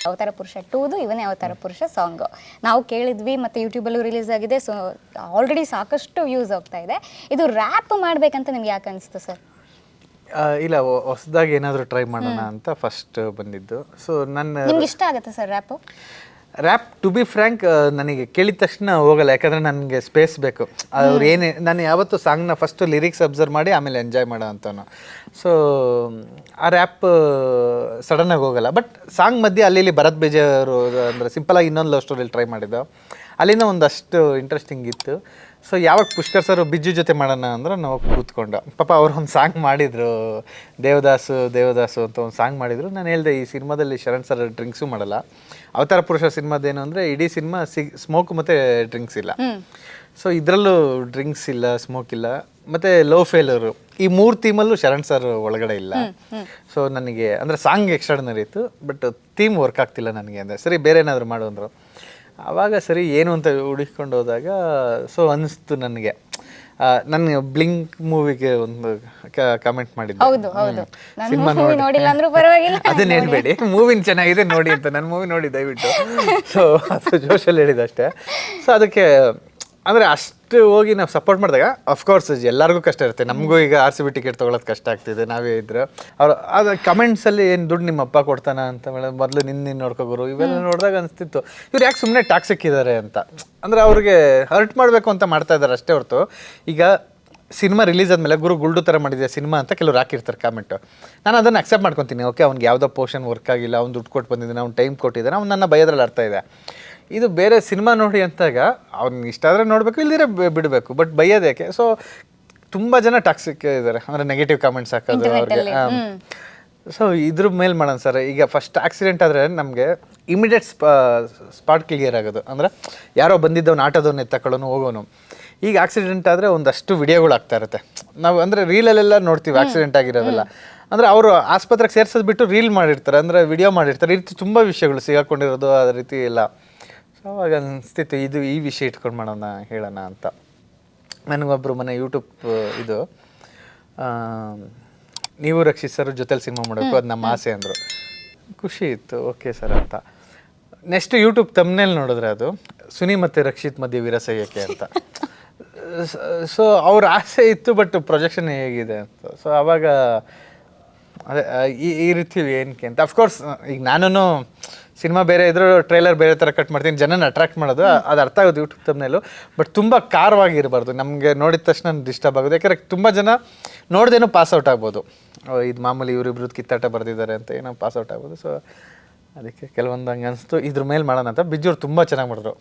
ಅವತಾರ ಪುರುಷ 2ದು ಇವನೇ ಅವತಾರ ಪುರುಷ ಸಾಂಗ್ ನಾವು ಕೇಳಿದ್ವಿ ಮತ್ತು ಯೂಟ್ಯೂಬಲ್ಲೂ ರಿಲೀಸ್ ಆಗಿದೆ. ಸೊ ಆಲ್ರೆಡಿ ಸಾಕಷ್ಟು ವ್ಯೂಸ್ ಹೋಗ್ತಾ ಇದೆ. ಇದು ರ್ಯಾಪ್ ಮಾಡಬೇಕಂತ ನಿಮ್ಗೆ ಯಾಕೆ ಅನಿಸ್ತು ಸರ್? ಇಲ್ಲ, ಹೊಸದಾಗಿ ಏನಾದರೂ ಟ್ರೈ ಮಾಡೋಣ ಅಂತ ಫಸ್ಟ್ ಬಂದಿದ್ದು. ಸೊ ನಿಮ್ಗೆ ಇಷ್ಟ ಆಗುತ್ತೆ sir rap? To be frank, ನನಗೆ ಕೇಳಿದ ತಕ್ಷಣ ಹೋಗಲ್ಲ, ಯಾಕಂದರೆ ನನಗೆ ಸ್ಪೇಸ್ ಬೇಕು. ಅವ್ರು ಏನೇ, ನಾನು ಯಾವತ್ತೂ ಸಾಂಗ್ನ ಫಸ್ಟು ಲಿರಿಕ್ಸ್ ಅಬ್ಸರ್ವ್ ಮಾಡಿ ಆಮೇಲೆ ಎಂಜಾಯ್ ಮಾಡೋ ಅಂಥವ್ನು. ಸೊ ಆ ರ್ಯಾಪ್ ಸಡನ್ನಾಗಿ ಹೋಗಲ್ಲ. ಬಟ್ ಸಾಂಗ್ ಮಧ್ಯೆ ಅಲ್ಲಿ ಭರತ್ ಬೇಜಾರು ಅಂದರೆ ಸಿಂಪಲಾಗಿ ಇನ್ನೊಂದು ಲವ್ ಸ್ಟೋರಿಯಲ್ಲಿ ಟ್ರೈ ಮಾಡಿದ್ದು, ಅಲ್ಲಿಂದ ಒಂದಷ್ಟು ಇಂಟ್ರೆಸ್ಟಿಂಗ್ ಇತ್ತು. ಸೊ ಯಾವಾಗ ಪುಷ್ಕರ್ ಸರ್ ಬಿಜ್ಜು ಜೊತೆ ಮಾಡೋಣ ಅಂದ್ರೆ ನಾವು ಕೂತ್ಕೊಂಡು, ಪಾಪ ಅವ್ರು ಒಂದು ಸಾಂಗ್ ಮಾಡಿದರು, ದೇವದಾಸು ಅಂತ ಒಂದು ಸಾಂಗ್ ಮಾಡಿದರು. ನಾನು ಹೇಳಿದೆ, ಈ ಸಿನಿಮಾದಲ್ಲಿ ಶರಣ್ ಸರ್ ಡ್ರಿಂಕ್ಸು ಮಾಡಲ್ಲ. ಅವತಾರ ಪುರುಷ ಸಿನಿಮಾದೇನು ಅಂದರೆ ಇಡೀ ಸಿನಿಮಾ ಸ್ಮೋಕ್ ಮತ್ತು ಡ್ರಿಂಕ್ಸ್ ಇಲ್ಲ. ಸೊ ಇದರಲ್ಲೂ ಡ್ರಿಂಕ್ಸ್ ಇಲ್ಲ, ಸ್ಮೋಕ್ ಇಲ್ಲ, ಮತ್ತು ಲೋ ಫೇಲರು, ಈ 3 ಥೀಮಲ್ಲೂ ಶರಣ್ ಸರ್ ಒಳಗಡೆ ಇಲ್ಲ. ಸೊ ನನಗೆ ಅಂದರೆ ಸಾಂಗ್ ಎಕ್ಸ್ಟ್ರಾರ್ಡಿನರಿ ಇತ್ತು, ಬಟ್ ಥೀಮ್ ವರ್ಕ್ ಆಗ್ತಿಲ್ಲ ನನಗೆ. ಅಂದರೆ ಸರಿ ಬೇರೆ ಏನಾದರೂ ಮಾಡು ಅಂದರು. ಆವಾಗ ಸರಿ ಏನು ಅಂತ ಹುಡುಕೊಂಡು ಹೋದಾಗ ಸೊ ಅನ್ನಿಸ್ತು ನನಗೆ. ನಾನು ಬ್ಲಿಂಕ್ ಮೂವಿಗೆ ಒಂದು ಕಮೆಂಟ್ ಮಾಡಿದ್ದೆ, ಸಿನಿಮಾ ಅದನ್ನ ಹೇಳ್ಬೇಡಿ, ಮೂವಿನ ಚೆನ್ನಾಗಿದೆ ನೋಡಿ ಅಂತ. ನನ್ನ ಮೂವಿ ನೋಡಿ ದಯವಿಟ್ಟು. ಸೊ ಅದು ಜೋಶಲ್ಲಿ ಹೇಳಿದಷ್ಟೇ. ಸೊ ಅದಕ್ಕೆ ಅಂದರೆ ಅಷ್ಟು ಹೋಗಿ ನಾವು ಸಪೋರ್ಟ್ ಮಾಡಿದಾಗ ಅಫ್ಕೋರ್ಸ್ ಎಲ್ಲರಿಗೂ ಕಷ್ಟ ಇರುತ್ತೆ. ನಮಗೂ ಈಗ RCB ಟಿಕೆಟ್ ತೊಗೊಳೋದು ಕಷ್ಟ ಆಗ್ತಿದೆ. ನಾವೇ ಇದ್ರೆ ಅವ್ರು ಅದು ಕಮೆಂಟ್ಸಲ್ಲಿ ಏನು ದುಡ್ಡು ನಿಮ್ಮ ಅಪ್ಪ ಕೊಡ್ತಾನ ಅಂತ ಮೊದಲು ನಿನ್ನ ನೋಡ್ಕೋಗೋರು ಇವೆಲ್ಲ ನೋಡಿದಾಗ ಅನಿಸ್ತಿತ್ತು, ಇವ್ರು ಯಾಕೆ ಸುಮ್ಮನೆ ಟಾಕ್ಸಿಕ್ ಇದ್ದಾರೆ ಅಂತ. ಅಂದರೆ ಅವ್ರಿಗೆ ಹರ್ಟ್ ಮಾಡಬೇಕು ಅಂತ ಮಾಡ್ತಾ ಇದ್ದಾರೆ ಅಷ್ಟೇ ಹೊರತು. ಈಗ ಸಿನಿಮಾ ರಿಲೀಸ್ ಆದಮೇಲೆ ಗುರು ಗುಲ್ಡು ಥರ ಮಾಡಿದೆ ಸಿನಿಮಾ ಅಂತ ಕೆಲವ್ರು ಹಾಕಿರ್ತಾರೆ ಕಾಮೆಂಟು. ನಾನು ಅದನ್ನು ಅಕ್ಸೆಪ್ಟ್ ಮಾಡ್ಕೊತೀನಿ. ಓಕೆ, ಅವ್ನಿಗೆ ಯಾವುದೋ ಪೋರ್ಷನ್ ವರ್ಕ್ ಆಗಿಲ್ಲ, ಅವ್ನು ದುಡ್ಡು ಕೊಟ್ಟು ಬಂದಿದ್ದಾನೆ, ಅವ್ನು ಟೈಮ್ ಕೊಟ್ಟಿದ್ದಾನೆ, ಅವ್ನು ನನ್ನ ಬಯೋದ್ರಲ್ಲಿ ಅರ್ಥ ಇದೆ. ಇದು ಬೇರೆ ಸಿನಿಮಾ ನೋಡಿ ಅಂತಾಗ ಅವ್ನಿಗೆ ಇಷ್ಟ ಆದರೆ ನೋಡಬೇಕು, ಇಲ್ದಿರ ಬಿಡಬೇಕು. ಬಟ್ ಬೈಯೋದು ಯಾಕೆ? ಸೊ ತುಂಬ ಜನ ಟಾಕ್ಸಿಕ್ ಇದ್ದಾರೆ, ಅಂದರೆ ನೆಗೆಟಿವ್ ಕಾಮೆಂಟ್ಸ್ ಹಾಕೋದು ಅವ್ರಿಗೆ. ಸೊ ಇದ್ರ ಮೇಲೆ ಮಾಡೋಣ ಸರ್. ಈಗ ಫಸ್ಟ್ ಆಕ್ಸಿಡೆಂಟ್ ಆದರೆ ನಮಗೆ ಇಮಿಡಿಯೇಟ್ ಸ್ಪಾಟ್ ಕ್ಲಿಯರ್ ಆಗೋದು. ಅಂದರೆ ಯಾರೋ ಬಂದಿದ್ದವನು ಆಟೋದವನ್ನ ಎತ್ತಕೊಳ್ಳೋನು ಹೋಗೋನು. ಈಗ ಆಕ್ಸಿಡೆಂಟ್ ಆದರೆ ಒಂದಷ್ಟು ವಿಡಿಯೋಗಳು ಆಗ್ತಾ ಇರುತ್ತೆ. ನಾವು ಅಂದರೆ ರೀಲಲ್ಲೆಲ್ಲ ನೋಡ್ತೀವಿ ಆಕ್ಸಿಡೆಂಟ್ ಆಗಿರೋದೆಲ್ಲ. ಅಂದರೆ ಅವರು ಆಸ್ಪತ್ರೆಗೆ ಸೇರ್ಸೋದು ಬಿಟ್ಟು ರೀಲ್ ಮಾಡಿರ್ತಾರೆ, ಅಂದರೆ ವಿಡಿಯೋ ಮಾಡಿರ್ತಾರೆ. ಈ ರೀತಿ ತುಂಬ ವಿಷಯಗಳು ಸಿಗಾಕೊಂಡಿರೋದು, ಅದೇ ರೀತಿ ಎಲ್ಲ. ಸೊ ಅವಾಗ ಅನಿಸ್ತಿತ್ತು ಇದು ಈ ವಿಷಯ ಇಟ್ಕೊಂಡು ಮಾಡೋಣ, ಹೇಳೋಣ ಅಂತ. ನನಗೊಬ್ಬರು ಮನೆ ಯೂಟ್ಯೂಬ್ ಇದು ನೀವು ರಕ್ಷಿತ್ ಸರ್ ಜೊತೆಲಿ ಸಿನಿಮಾ ಮಾಡಬೇಕು, ಅದು ನಮ್ಮ ಆಸೆ ಅಂದರು. ಖುಷಿ ಇತ್ತು, ಓಕೆ ಸರ್ ಅಂತ. ನೆಕ್ಸ್ಟ್ ಯೂಟ್ಯೂಬ್ ತಮ್ನೇಲ್ ನೋಡಿದ್ರೆ ಅದು ಸುನಿ ಮತ್ತು ರಕ್ಷಿತ್ ಮಧ್ಯೆ ವಿರಸಯ್ಯಕ್ಕೆ ಅಂತ. ಸೊ ಅವ್ರ ಆಸೆ ಇತ್ತು, ಬಟ್ ಪ್ರೊಜೆಕ್ಷನ್ ಹೇಗಿದೆ ಅಂತ. ಸೊ ಆವಾಗ ಅದೇ ಈ ರೀತಿ ಏನಕ್ಕೆ ಅಂತ. ಅಫ್ಕೋರ್ಸ್ ಈಗ ನಾನು ಸಿನಿಮಾ ಬೇರೆ ಇದ್ರೂ ಟ್ರೈಲರ್ ಬೇರೆ ಥರ ಕಟ್ ಮಾಡ್ತೀನಿ, ಜನನ ಅಟ್ರಾಕ್ಟ್ ಮಾಡೋದು, ಅದು ಅರ್ಥ ಆಗೋದು ಯೂಟ್ಯೂಬ್ ತಮ್ನೇಲು. ಬಟ್ ತುಂಬ ಖಾರವಾಗಿರಬಾರ್ದು, ನಮಗೆ ನೋಡಿದ ತಕ್ಷಣ ಡಿಸ್ಟರ್ಬ್ ಆಗೋದು. ಯಾಕಂದರೆ ತುಂಬ ಜನ ನೋಡ್ದೇನೋ ಪಾಸ್ಔಟ್ ಆಗ್ಬೋದು, ಇದು ಮಾಮೂಲಿ ಇವರಿಬ್ರದ್ದು ಕಿತ್ತಾಟ ಬರೆದಿದ್ದಾರೆ ಅಂತ ಏನೋ ಪಾಸ್ಔಟ್ ಆಗ್ಬೋದು. ಸೊ ಅದಕ್ಕೆ ಕೆಲವೊಂದು ಹಂಗೆ ಅನಿಸ್ತು, ಇದ್ರ ಮೇಲೆ ಮಾಡೋಣ ಅಂತ. ಬಿಜ್ಜೂರು ತುಂಬ ಚೆನ್ನಾಗಿ ಮಾಡಿದ್ರು.